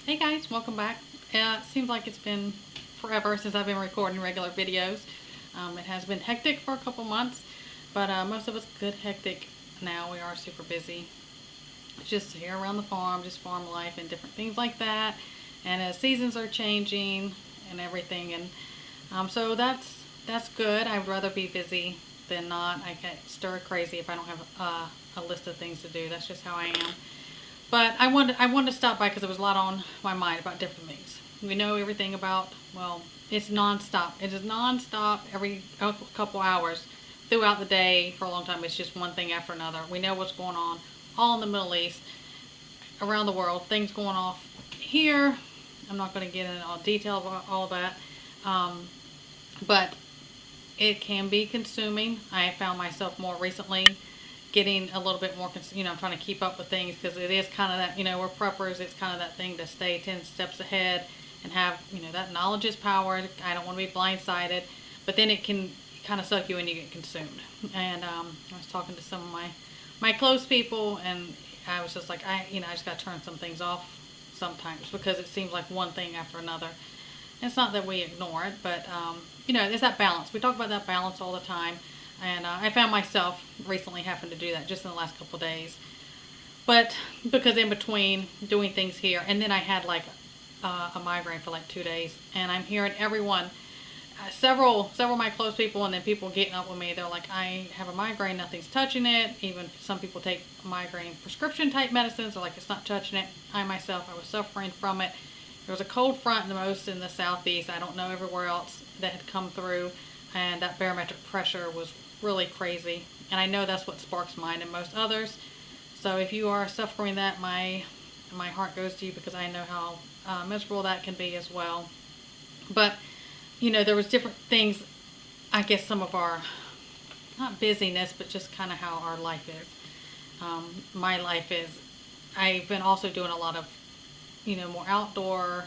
Hey guys, welcome back. It seems like it's been forever since I've been recording regular videos. It has been hectic for a couple months, but most of it's good hectic now. We are super busy. Just here around the farm, just farm life and different things like that. And as seasons are changing and everything, and so that's good. I'd rather be busy than not. I get stir crazy if I don't have a list of things to do. That's just how I am. But I wanted to stop by because there was a lot on my mind about different things. We know everything about, well, it's nonstop. It is nonstop every couple hours throughout the day for a long time. It's just one thing after another. We know what's going on all in the Middle East, around the world, things going off here. I'm not going to get into all detail about all of that. Um, but it can be consuming. I found myself more recently getting a little bit more, trying to keep up with things because it is kind of that, we're preppers. It's kind of that thing to stay 10 steps ahead and have, that knowledge is power. I don't want to be blindsided, but then it can kind of suck you and you get consumed. And I was talking to some of my close people, and I was just like, I just got to turn some things off sometimes because it seems like one thing after another. And it's not that we ignore it, but there's that balance. We talk about that balance all the time, and I found myself recently having to do that just in the last couple of days. But because in between doing things here, and then I had like a migraine for like 2 days, and I'm hearing everyone, several of my close people, and then people getting up with me. They're like, I have a migraine, nothing's touching it. Even some people take migraine prescription type medicines. They're like, it's not touching it. I myself, I was suffering from it. There was a cold front the most in the southeast. I don't know everywhere else that had come through, and that barometric pressure was really crazy. And I know that's what sparks mine and most others. So if you are suffering that, my heart goes to you because I know how miserable that can be as well. But there was different things. I guess some of our not busyness, but just kind of how our life is. My life is. I've been also doing a lot of more outdoor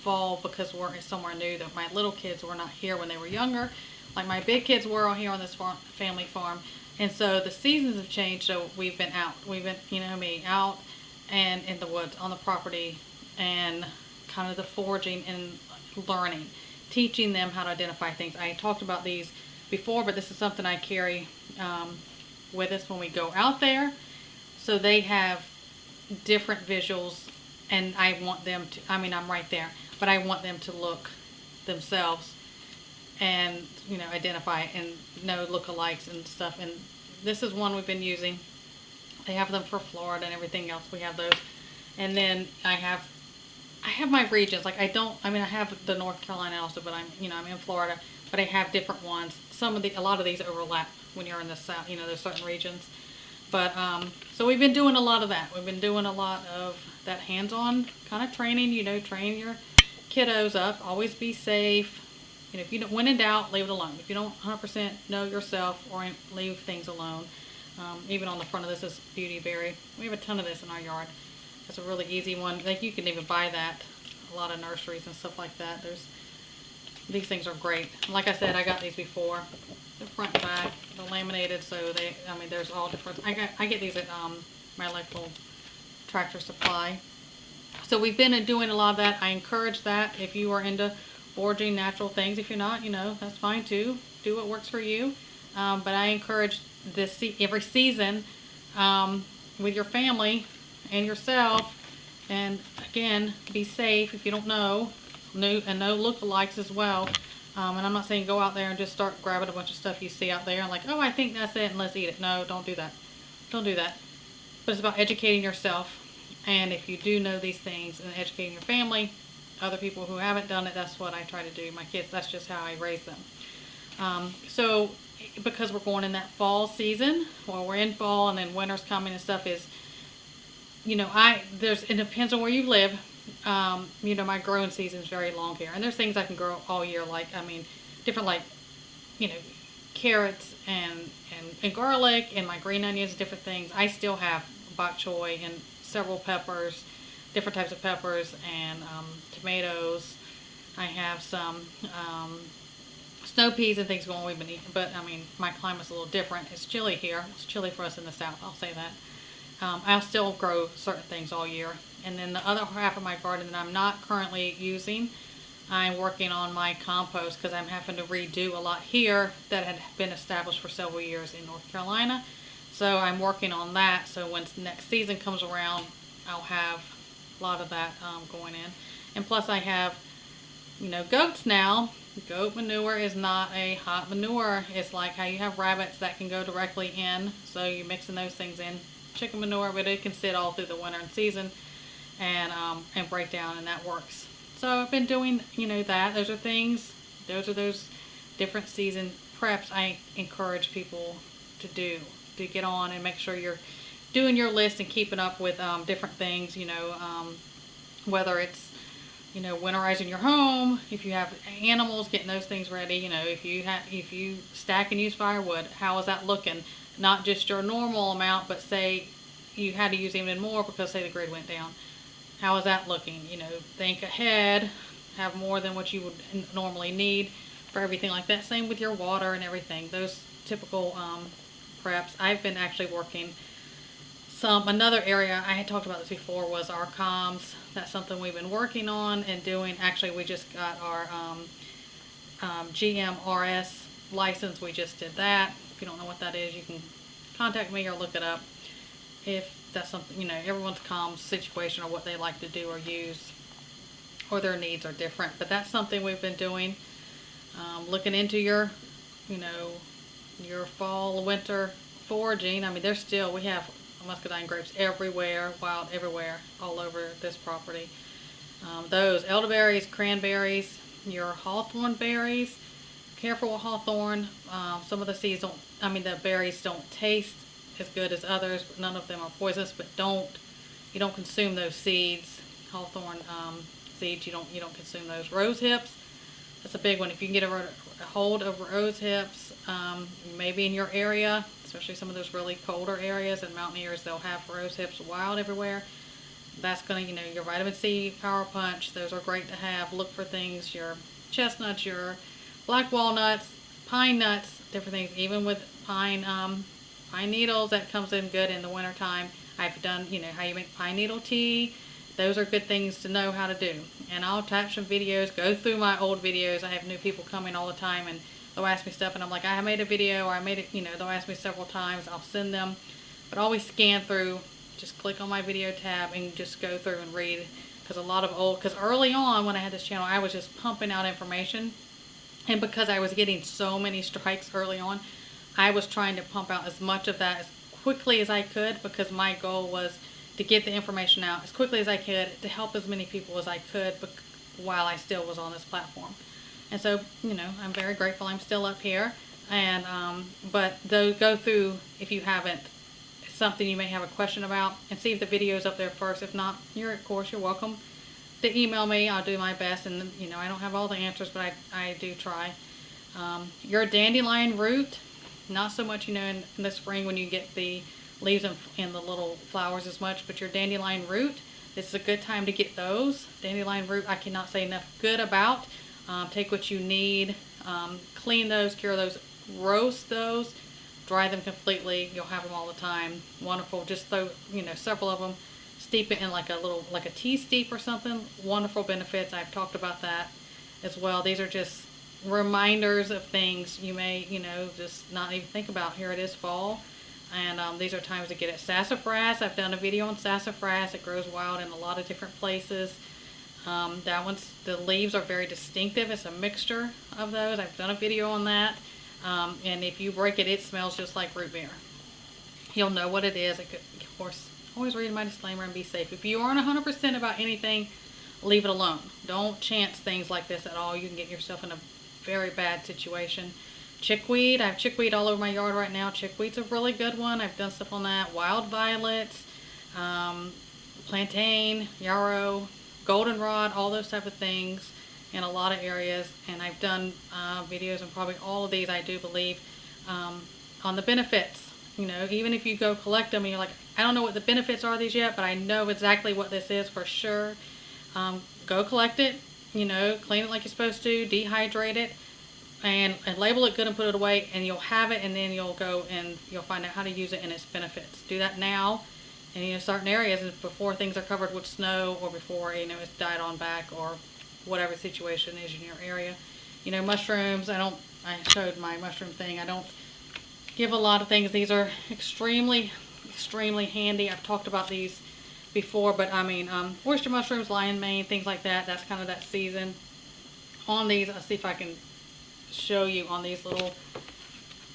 fall because we're somewhere new that my little kids were not here when they were younger. Like my big kids were all here on this family farm. And so the seasons have changed, so we've been out. We've been, out and in the woods, on the property, and kind of the foraging and learning, teaching them how to identify things. I talked about these before, but this is something I carry with us when we go out there. So they have different visuals, and I want them to, I'm right there, but I want them to look themselves and, identify and know lookalikes and stuff. And this is one we've been using. They have them for Florida and everything else. We have those. And then I have my regions. Like I have the North Carolina also, but I'm in Florida, but I have different ones. A lot of these overlap when you're in the South, there's certain regions. But, so we've been doing a lot of that. We've been doing a lot of that hands-on kind of training, train your kiddos up, always be safe. If you don't, when in doubt, leave it alone. If you don't 100% know yourself, or leave things alone. Even on the front of this is beauty berry. We have a ton of this in our yard. It's a really easy one. Like you can even buy that. A lot of nurseries and stuff like that. These things are great. Like I said, I got these before. The front and back, they're laminated, so there's all different. I get these at my local Tractor Supply. So we've been doing a lot of that. I encourage that if you are into foraging natural things. If you're not, that's fine too. Do what works for you. But I encourage this every season with your family and yourself. And again, be safe if you don't know. And know lookalikes as well. And I'm not saying go out there and just start grabbing a bunch of stuff you see out there and like, oh, I think that's it and let's eat it. No, don't do that. Don't do that. But it's about educating yourself. And if you do know these things and educating your family, other people who haven't done it, that's what I try to do. My kids, that's just how I raise them. So because we're going in that fall season, or we're in fall and then winter's coming and stuff is, it depends on where you live. My growing season is very long here. And there's things I can grow all year, like, different like, you know, carrots and garlic and my green onions, different things. I still have bok choy and several peppers, different types of peppers and tomatoes. I have some snow peas and things going we've been eating. But, my climate's a little different. It's chilly here. It's chilly for us in the south, I'll say that. I'll still grow certain things all year. And then the other half of my garden that I'm not currently using, I'm working on my compost because I'm having to redo a lot here that had been established for several years in North Carolina. So I'm working on that. So when next season comes around, I'll have a lot of that going in. And plus I have, goats now. Goat manure is not a hot manure. It's like how you have rabbits that can go directly in. So you're mixing those things in. Chicken manure, but it can sit all through the winter and season and break down, and that works. So I've been doing, that. Those are those different season preps I encourage people to do, to get on and make sure you're doing your list and keeping up with different things, whether it's, winterizing your home, if you have animals, getting those things ready, if you stack and use firewood, how is that looking? Not just your normal amount, but say you had to use even more because say the grid went down. How is that looking? Think ahead, have more than what you would normally need for everything like that. Same with your water and everything. Those typical preps. I've been actually working another area, I had talked about this before, was our comms. That's something we've been working on and doing. Actually, we just got our GMRS license. We just did that. If you don't know what that is, you can contact me or look it up. If that's something, everyone's comms situation or what they like to do or use or their needs are different. But that's something we've been doing. Looking into your, your fall, winter foraging. I mean, we have muscadine grapes everywhere, wild everywhere, all over this property. Those elderberries, cranberries, your hawthorn berries. Careful with hawthorn. Some of the the berries don't taste as good as others, but none of them are poisonous. But you don't consume those seeds. Hawthorn seeds, you don't consume those. Rose hips, that's a big one. If you can get a hold of rose hips, maybe in your area, especially some of those really colder areas and mountain areas, they'll have rose hips wild everywhere. That's going to, your vitamin C power punch, those are great to have. Look for things, your chestnuts, your black walnuts, pine nuts, different things. Even with pine needles, that comes in good in the wintertime. I've done, how you make pine needle tea. Those are good things to know how to do. And I'll attach some videos, go through my old videos. I have new people coming all the time and they'll ask me stuff and I'm like, I made a video, or I made it, they'll ask me several times. I'll send them, but always scan through, just click on my video tab and just go through and read. Because early on when I had this channel, I was just pumping out information. And because I was getting so many strikes early on, I was trying to pump out as much of that as quickly as I could, because my goal was to get the information out as quickly as I could to help as many people as I could while I still was on this platform. And so, I'm very grateful I'm still up here. And but go through, if you haven't, something you may have a question about, and see if the video is up there first. If not, you're welcome to email me. I'll do my best, and I don't have all the answers, but I do try. Your dandelion root, not so much in the spring when you get the leaves and the little flowers as much, but your dandelion root, this is a good time to get those. Dandelion root, I cannot say enough good about. Take what you need, clean those, cure those, roast those, dry them completely. You'll have them all the time. Wonderful. Just throw, several of them. Steep it in like a tea steep or something. Wonderful benefits. I've talked about that as well. These are just reminders of things you may, just not even think about. Here it is fall. And these are times to get it. Sassafras, I've done a video on sassafras. It grows wild in a lot of different places. The leaves are very distinctive. It's a mixture of those. I've done a video on that. And if you break it, it smells just like root beer. You'll know what it is. Of course, always read my disclaimer and be safe. If you aren't 100% about anything, leave it alone. Don't chance things like this at all. You can get yourself in a very bad situation. Chickweed, I have chickweed all over my yard right now. Chickweed's a really good one. I've done stuff on that. Wild violets, plantain, yarrow, goldenrod, all those type of things in a lot of areas. And I've done videos on probably all of these, I do believe, on the benefits. Even if you go collect them and you're like, I don't know what the benefits are of these yet, but I know exactly what this is for sure. Go collect it, clean it like you're supposed to, dehydrate it, and label it good and put it away, and you'll have it, and then you'll go and you'll find out how to use it and its benefits. Do that now, and certain areas before things are covered with snow, or before it's died on back, or whatever the situation is in your area. Mushrooms, I showed my mushroom thing. I don't give a lot of things. These are extremely handy. I've talked about these before, but oyster mushrooms, lion mane, things like that. That's kind of that season. On these, I'll see if I can show you on these little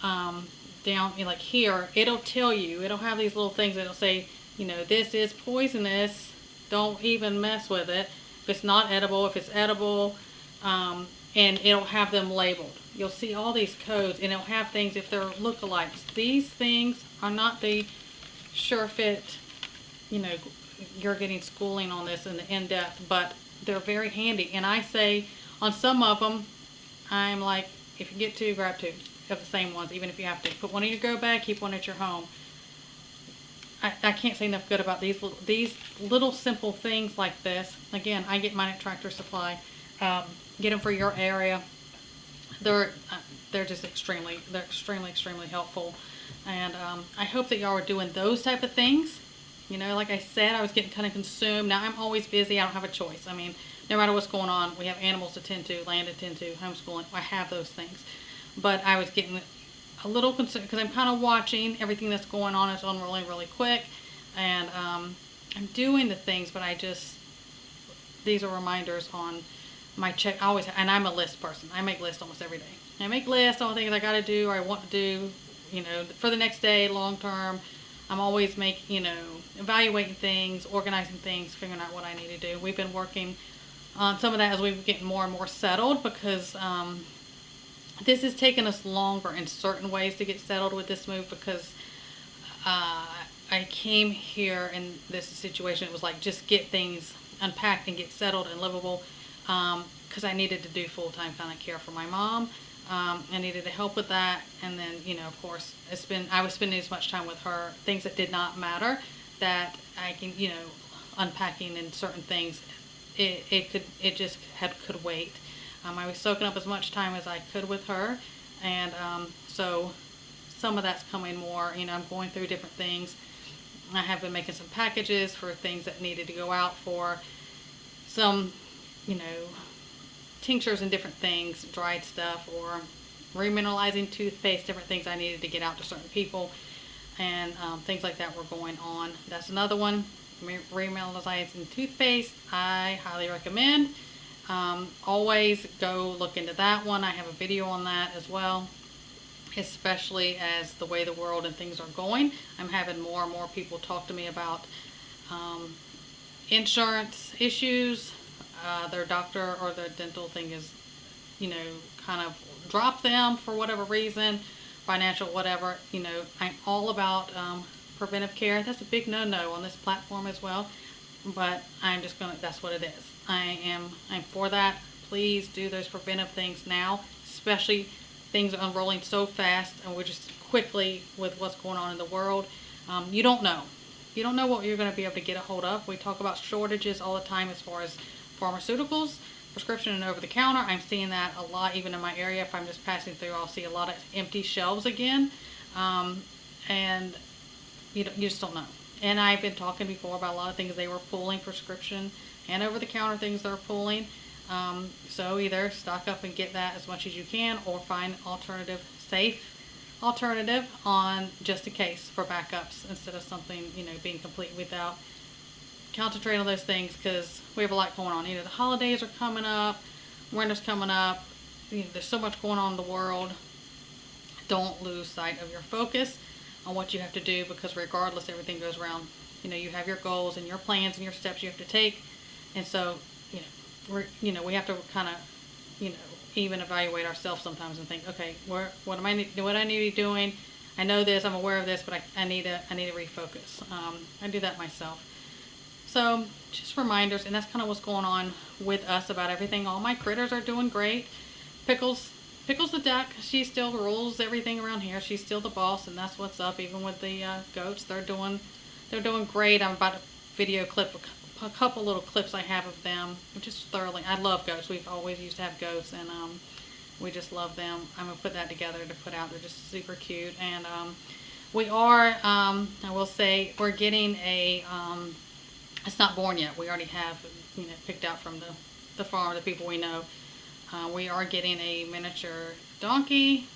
down, like here, it'll tell you, it'll have these little things that'll say, this is poisonous, don't even mess with it. If it's not edible, if it's edible, and it'll have them labeled. You'll see all these codes, and it'll have things if they're lookalikes. These things are not the sure fit, you're getting schooling on this in depth, but they're very handy. And I say on some of them, I'm like, if you get two, grab two of the same ones, even if you have to. Put one in your go bag, keep one at your home. I can't say enough good about these little simple things like this. Again, I get mine at Tractor Supply. Get them for your area. They're just extremely helpful. And I hope that y'all are doing those type of things. Like I said, I was getting kind of consumed. Now I'm always busy. I don't have a choice. No matter what's going on, we have animals to tend to, land to tend to, homeschooling. I have those things. But I was getting a little concerned because I'm kind of watching everything that's going on. It's unrolling really quick. And I'm doing the things, but these are reminders on my check. And I'm a list person. I make lists almost every day. I make lists, all the things I got to do or I want to do, for the next day, long term. I'm always evaluating things, organizing things, figuring out what I need to do. We've been working on some of that as we've getting more and more settled, because this has taken us longer in certain ways to get settled with this move, because I came here in this situation. It was like, just get things unpacked and get settled and livable, because I needed to do full-time kind of care for my mom. I needed to help with that, and then of course I was spending as much time with her, things that did not matter, that I can unpacking and certain things, it could wait. I was soaking up as much time as I could with her, and so some of that's coming more. I'm going through different things. I have been making some packages for things that needed to go out, for some tinctures and different things, dried stuff, or remineralizing toothpaste, different things I needed to get out to certain people, and things like that were going on. That's another one, remineralizing toothpaste. I highly recommend. Always go look into that one. I have a video on that as well, especially as the way the world and things are going. I'm having more and more people talk to me about insurance issues. Their doctor or their dental thing is, kind of drop them for whatever reason, financial, whatever. I'm all about preventive care. That's a big no-no on this platform as well, but that's what it is. I'm for that. Please do those preventive things now, especially things are unrolling so fast, and we're just quickly with what's going on in the world. You don't know what you're going to be able to get a hold of. We talk about shortages all the time as far as pharmaceuticals, prescription and over-the-counter. I'm seeing that a lot, even in my area. If I'm just passing through, I'll see a lot of empty shelves again, and you just don't know. And I've been talking before about a lot of things they were pulling, prescription and over-the-counter things they're pulling. So either stock up and get that as much as you can, or find safe alternative on just in case, for backups, instead of something being complete without. Concentrate on those things, because we have a lot going on. The holidays are coming up, winter's coming up, there's so much going on in the world. Don't lose sight of your focus on what you have to do, because regardless, everything goes around. You have your goals and your plans and your steps you have to take, and so we have to kind of even evaluate ourselves sometimes and think, okay, what I need to be doing. I know this, I'm aware of this, but I need to refocus. I do that myself. So just reminders, and that's kind of what's going on with us about everything. All my critters are doing great. Pickles the duck, she still rules everything around here. She's still the boss, and that's what's up. Even with the goats, they're doing great. I'm about to video clip a couple little clips I have of them, just thoroughly. I love goats. We've always used to have goats, and we just love them. I'm gonna put that together to put out. They're just super cute, and We are, I will say, we're getting a, it's not born yet. We already have, picked out from the farm, the people we know. We are getting a miniature donkey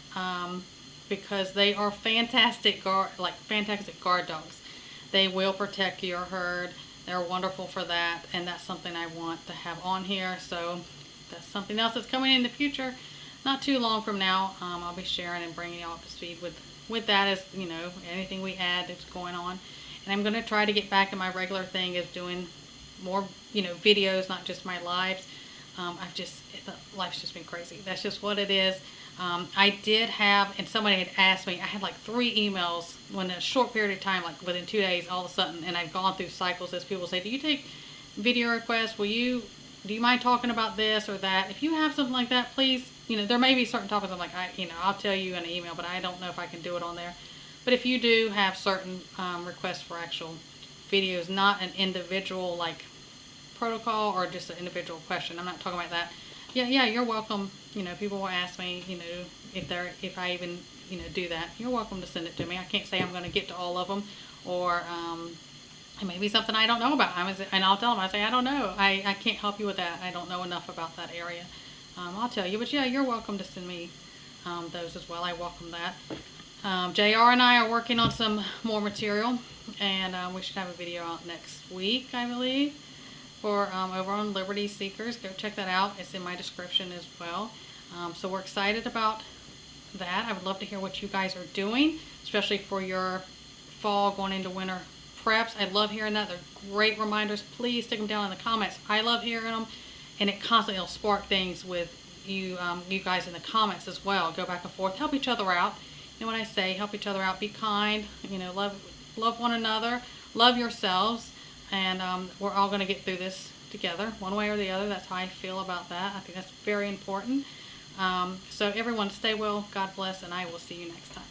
because they are fantastic guard dogs. They will protect your herd. They're wonderful for that, and that's something I want to have on here. So that's something else that's coming in the future. Not too long from now, I'll be sharing and bringing you all up to speed with that, as anything we add that's going on. And I'm going to try to get back in my regular thing of doing more videos, not just my lives. Life's just been crazy. That's just what it is. I did have, and somebody had asked me, I had like 3 emails in a short period of time, like within 2 days, all of a sudden, and I've gone through cycles as people say, do you take video requests? Do you mind talking about this or that? If you have something like that, please, there may be certain topics I'm like, I'll tell you in an email, but I don't know if I can do it on there. But if you do have certain requests for actual videos, not an individual like protocol or just an individual question, I'm not talking about that. Yeah, you're welcome. People will ask me, if I even, do that. You're welcome to send it to me. I can't say I'm going to get to all of them, or it may be something I don't know about. And I'll tell them, I say, I don't know. I can't help you with that. I don't know enough about that area. I'll tell you, but yeah, you're welcome to send me those as well. I welcome that. JR and I are working on some more material, and we should have a video out next week, I believe, for over on Liberty Seekers. Go check that out. It's in my description as well. So we're excited about that. I would love to hear what you guys are doing, especially for your fall going into winter preps. I love hearing that. They're great reminders. Please stick them down in the comments. I love hearing them, and it constantly will spark things with you guys in the comments as well. Go back and forth. Help each other out. When I say help each other out, be kind. Love one another. Love yourselves. And we're all going to get through this together, one way or the other. That's how I feel about that. I think that's very important. So everyone, stay well, God bless, and I will see you next time.